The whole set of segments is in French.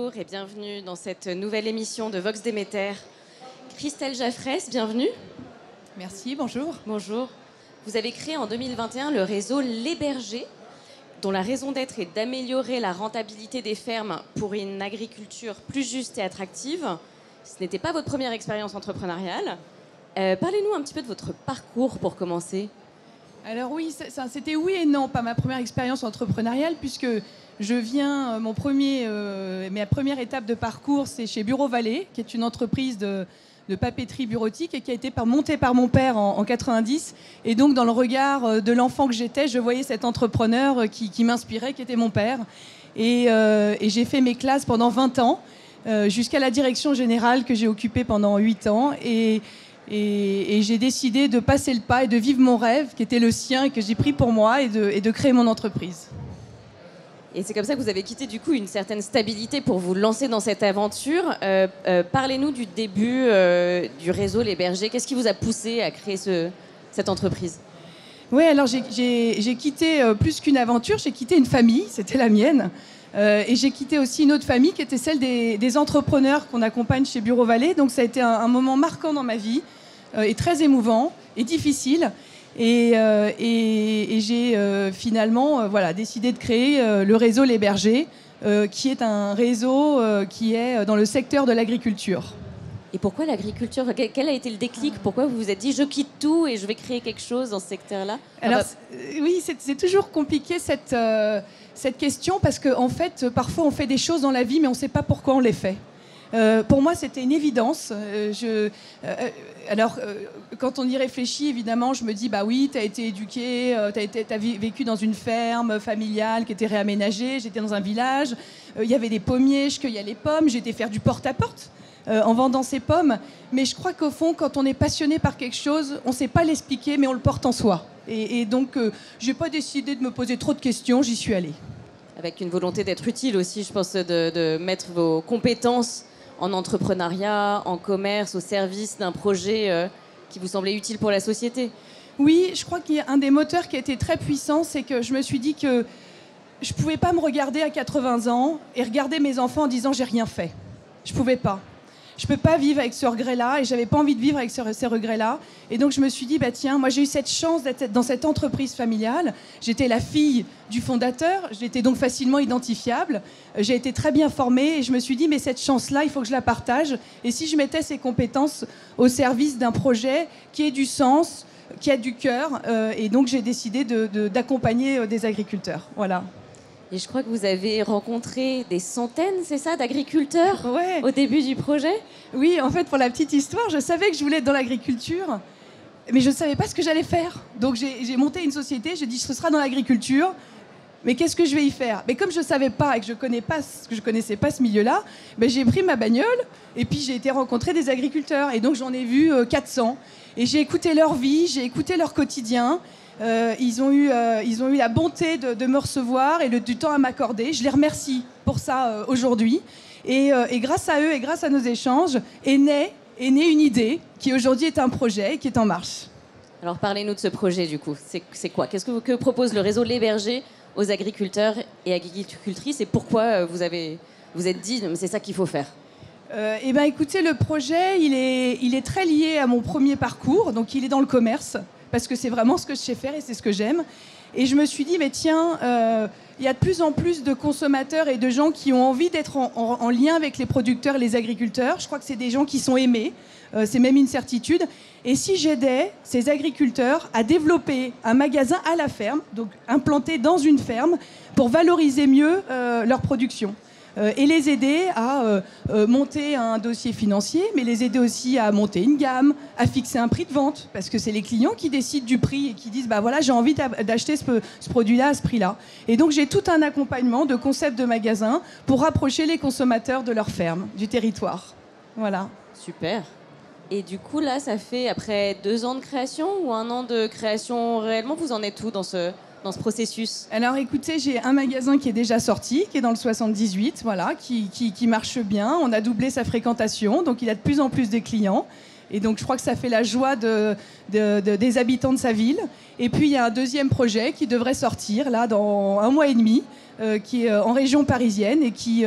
Bonjour et bienvenue dans cette nouvelle émission de Vox Déméter. Christelle Jaffresse, bienvenue. Merci, bonjour. Bonjour. Vous avez créé en 2021 le réseau Les Bergers, dont la raison d'être est d'améliorer la rentabilité des fermes pour une agriculture plus juste et attractive. Ce n'était pas votre première expérience entrepreneuriale. Parlez-nous un petit peu de votre parcours pour commencer. Alors oui, c'était oui et non, pas ma première expérience entrepreneuriale, puisque je viens, ma première étape de parcours, c'est chez Bureau Vallée, qui est une entreprise de papeterie bureautique et qui a été montée par mon père en 90. Et donc, dans le regard de l'enfant que j'étais, je voyais cet entrepreneur qui m'inspirait, qui était mon père. Et j'ai fait mes classes pendant 20 ans, jusqu'à la direction générale que j'ai occupée pendant 8 ans. Et j'ai décidé de passer le pas et de vivre mon rêve, qui était le sien et que j'ai pris pour moi, et de créer mon entreprise. Et c'est comme ça que vous avez quitté du coup une certaine stabilité pour vous lancer dans cette aventure. Parlez-nous du début du réseau Les Bergers. Qu'est-ce qui vous a poussé à créer cette entreprise ? Oui, alors j'ai quitté plus qu'une aventure, j'ai quitté une famille, c'était la mienne. Et j'ai quitté aussi une autre famille qui était celle des entrepreneurs qu'on accompagne chez Bureau Vallée. Donc ça a été un moment marquant dans ma vie, et très émouvant et difficile. Et j'ai finalement décidé de créer le réseau Les Bergers, qui est un réseau qui est dans le secteur de l'agriculture. Et pourquoi l'agriculture ? Quel a été le déclic ? Pourquoi vous vous êtes dit « je quitte tout et je vais créer quelque chose dans ce secteur-là » ? Alors, oui, c'est toujours compliqué cette question, parce qu'en fait, parfois on fait des choses dans la vie, mais on ne sait pas pourquoi on les fait. Pour moi, c'était une évidence. Quand on y réfléchit, évidemment, je me dis, bah oui, tu as été éduqué, tu as vécu dans une ferme familiale qui était réaménagée, j'étais dans un village, il y avait des pommiers, je cueillais les pommes, j'étais faire du porte-à-porte en vendant ces pommes. Mais je crois qu'au fond, quand on est passionné par quelque chose, on ne sait pas l'expliquer, mais on le porte en soi. Et donc, je n'ai pas décidé de me poser trop de questions, j'y suis allée. Avec une volonté d'être utile aussi, je pense, de mettre vos compétences en entrepreneuriat, en commerce, au service d'un projet qui vous semblait utile pour la société. Oui, je crois qu'il y a un des moteurs qui a été très puissant, c'est que je me suis dit que je ne pouvais pas me regarder à 80 ans et regarder mes enfants en disant « j'ai rien fait ». Je ne pouvais pas. Je ne peux pas vivre avec ce regret-là, et je n'avais pas envie de vivre avec ces regrets-là. Et donc je me suis dit, bah tiens, moi j'ai eu cette chance d'être dans cette entreprise familiale. J'étais la fille du fondateur, j'étais donc facilement identifiable. J'ai été très bien formée et je me suis dit, mais cette chance-là, il faut que je la partage. Et si je mettais ces compétences au service d'un projet qui ait du sens, qui a du cœur, et donc j'ai décidé d'accompagner des agriculteurs. Voilà. Et je crois que vous avez rencontré des centaines, c'est ça, d'agriculteurs ouais. Au début du projet ? Oui, en fait, pour la petite histoire, je savais que je voulais être dans l'agriculture, mais je ne savais pas ce que j'allais faire. Donc j'ai monté une société, j'ai dit ce sera dans l'agriculture, mais qu'est-ce que je vais y faire ? Mais comme je ne savais pas et que je ne connaissais pas ce milieu-là, j'ai pris ma bagnole et puis j'ai été rencontrer des agriculteurs. Et donc j'en ai vu 400. Et j'ai écouté leur vie, j'ai écouté leur quotidien. Ils ont eu la bonté de me recevoir et du temps à m'accorder. Je les remercie pour ça aujourd'hui. Et grâce à eux et grâce à nos échanges est née une idée qui aujourd'hui est un projet qui est en marche. Alors parlez-nous de ce projet du coup. C'est quoi ? Que propose le réseau Les Bergers aux agriculteurs et agricultrices, et pourquoi vous êtes dit c'est ça qu'il faut faire ? Écoutez, le projet il est très lié à mon premier parcours, donc il est dans le commerce, parce que c'est vraiment ce que je sais faire et c'est ce que j'aime. Et je me suis dit, mais tiens, il y a de plus en plus de consommateurs et de gens qui ont envie d'être en lien avec les producteurs et les agriculteurs. Je crois que c'est des gens qui sont aimés, c'est même une certitude. Et si j'aidais ces agriculteurs à développer un magasin à la ferme, donc implanté dans une ferme, pour valoriser mieux leur production. Et les aider à monter un dossier financier, mais les aider aussi à monter une gamme, à fixer un prix de vente, parce que c'est les clients qui décident du prix et qui disent bah voilà, j'ai envie d'acheter ce produit-là à ce prix-là. Et donc j'ai tout un accompagnement de concept de magasin pour rapprocher les consommateurs de leur ferme, du territoire. Voilà. Super. Et du coup là, ça fait après 2 ans de création ou 1 an de création réellement, vous en êtes où dans ce processus ? Alors écoutez, j'ai un magasin qui est déjà sorti, qui est dans le 78, voilà, qui marche bien. On a doublé sa fréquentation, donc il a de plus en plus de clients. Et donc, je crois que ça fait la joie des habitants de sa ville. Et puis, il y a un deuxième projet qui devrait sortir, là, dans 1 mois et demi, qui est en région parisienne et qui,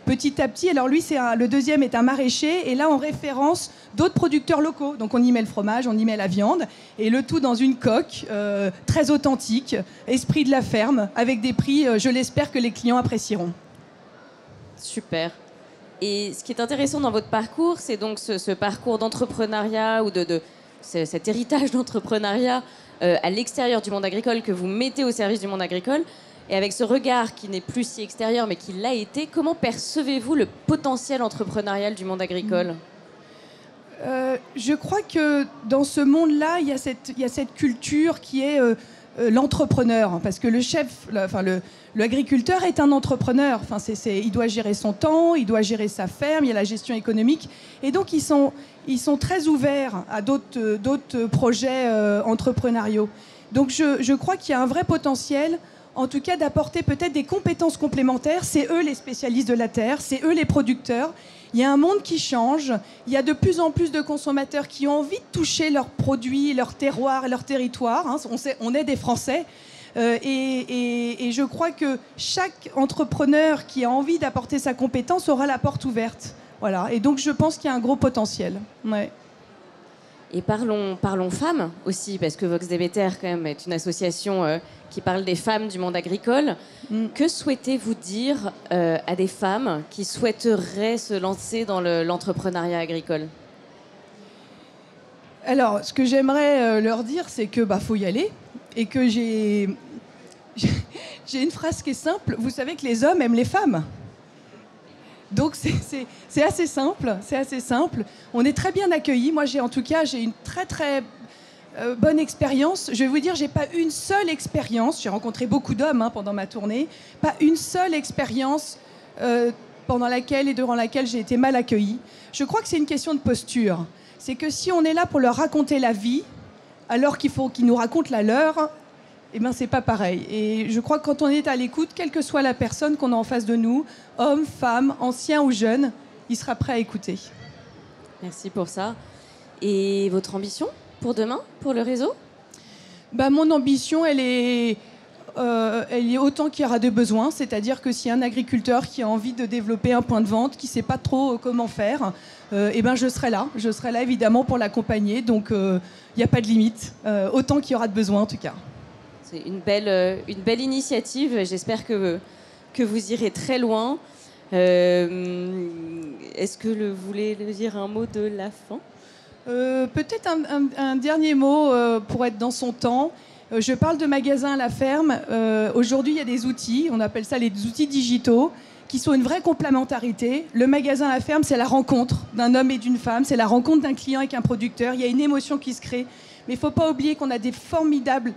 petit à petit... Alors, lui, le deuxième est un maraîcher. Et là, on référence d'autres producteurs locaux. Donc, on y met le fromage, on y met la viande. Et le tout dans une coque très authentique, esprit de la ferme, avec des prix, je l'espère, que les clients apprécieront. Super. Et ce qui est intéressant dans votre parcours, c'est donc ce parcours d'entrepreneuriat ou cet héritage d'entrepreneuriat à l'extérieur du monde agricole que vous mettez au service du monde agricole. Et avec ce regard qui n'est plus si extérieur mais qui l'a été, comment percevez-vous le potentiel entrepreneurial du monde agricole ? Je crois que dans ce monde-là, il y a cette culture qui est l'entrepreneur. Parce que l'agriculteur est un entrepreneur. Enfin, il doit gérer son temps, il doit gérer sa ferme, il y a la gestion économique. Et donc, ils sont très ouverts à d'autres projets entrepreneuriaux. Donc, je crois qu'il y a un vrai potentiel, en tout cas, d'apporter peut-être des compétences complémentaires. C'est eux les spécialistes de la terre, c'est eux les producteurs. Il y a un monde qui change. Il y a de plus en plus de consommateurs qui ont envie de toucher leurs produits, leur terroir, leur territoire. Hein. On est des Français. Et je crois que chaque entrepreneur qui a envie d'apporter sa compétence aura la porte ouverte. Voilà. Et donc, je pense qu'il y a un gros potentiel. Ouais. Et parlons femmes aussi, parce que Vox Debeter, quand même, est une association qui parle des femmes du monde agricole. Que souhaitez-vous dire à des femmes qui souhaiteraient se lancer dans l'entrepreneuriat agricole ? Alors, ce que j'aimerais leur dire, c'est que faut y aller. Et que j'ai une phrase qui est simple. Vous savez que les hommes aiment les femmes. Donc c'est assez simple, On est très bien accueillis. Moi, j'ai une très très bonne expérience. Je vais vous dire, j'ai pas une seule expérience. J'ai rencontré beaucoup d'hommes pendant ma tournée. Pas une seule expérience pendant laquelle et durant laquelle j'ai été mal accueillie. Je crois que c'est une question de posture. C'est que si on est là pour leur raconter la vie, alors qu'il faut qu'ils nous racontent la leur, c'est pas pareil. Et je crois que quand on est à l'écoute, quelle que soit la personne qu'on a en face de nous, homme, femme, ancien ou jeune, il sera prêt à écouter. Merci pour ça. Et votre ambition pour demain, pour le réseau ? Mon ambition, elle est autant qu'il y aura de besoins. C'est-à-dire que s'il y a un agriculteur qui a envie de développer un point de vente, qui ne sait pas trop comment faire, je serai là. Je serai là, évidemment, pour l'accompagner. Donc, il n'y a pas de limite. Autant qu'il y aura de besoins, en tout cas. C'est une belle initiative. J'espère que vous irez très loin. Est-ce que vous voulez dire un mot de la fin ? Peut-être un dernier mot pour être dans son temps. Je parle de magasins à la ferme. Aujourd'hui, il y a des outils, on appelle ça les outils digitaux, qui sont une vraie complémentarité. Le magasin à la ferme, c'est la rencontre d'un homme et d'une femme, c'est la rencontre d'un client avec un producteur. Il y a une émotion qui se crée. Mais il ne faut pas oublier qu'on a des formidables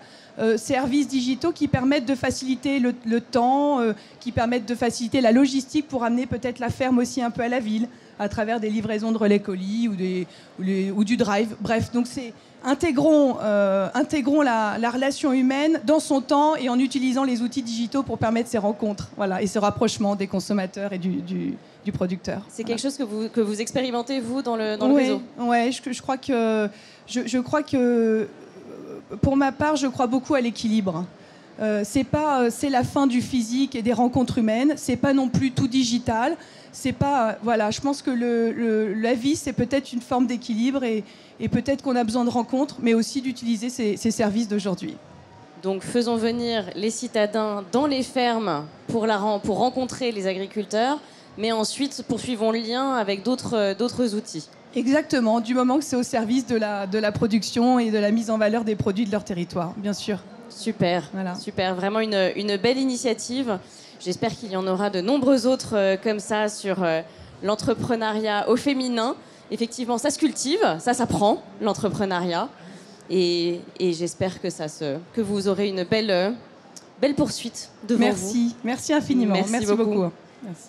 services digitaux qui permettent de faciliter le temps, qui permettent de faciliter la logistique pour amener peut-être la ferme aussi un peu à la ville, à travers des livraisons de relais colis ou du drive. Bref, donc intégrons la relation humaine dans son temps et en utilisant les outils digitaux pour permettre ces rencontres, et ce rapprochement des consommateurs et du producteur. C'est quelque chose que vous expérimentez, vous, dans le réseau ? Oui, je crois que pour ma part, je crois beaucoup à l'équilibre. C'est la fin du physique et des rencontres humaines. C'est pas non plus tout digital. C'est pas je pense que la vie, c'est peut-être une forme d'équilibre et peut-être qu'on a besoin de rencontres, mais aussi d'utiliser ces services d'aujourd'hui. Donc faisons venir les citadins dans les fermes pour rencontrer les agriculteurs, mais ensuite poursuivons le lien avec d'autres outils. Exactement, du moment que c'est au service de la production et de la mise en valeur des produits de leur territoire, bien sûr. Super, super, vraiment une belle initiative. J'espère qu'il y en aura de nombreux autres comme ça sur l'entrepreneuriat au féminin. Effectivement, ça se cultive, ça s'apprend, l'entrepreneuriat. Et j'espère que vous aurez une belle poursuite devant vous. Merci infiniment. Merci beaucoup. Merci.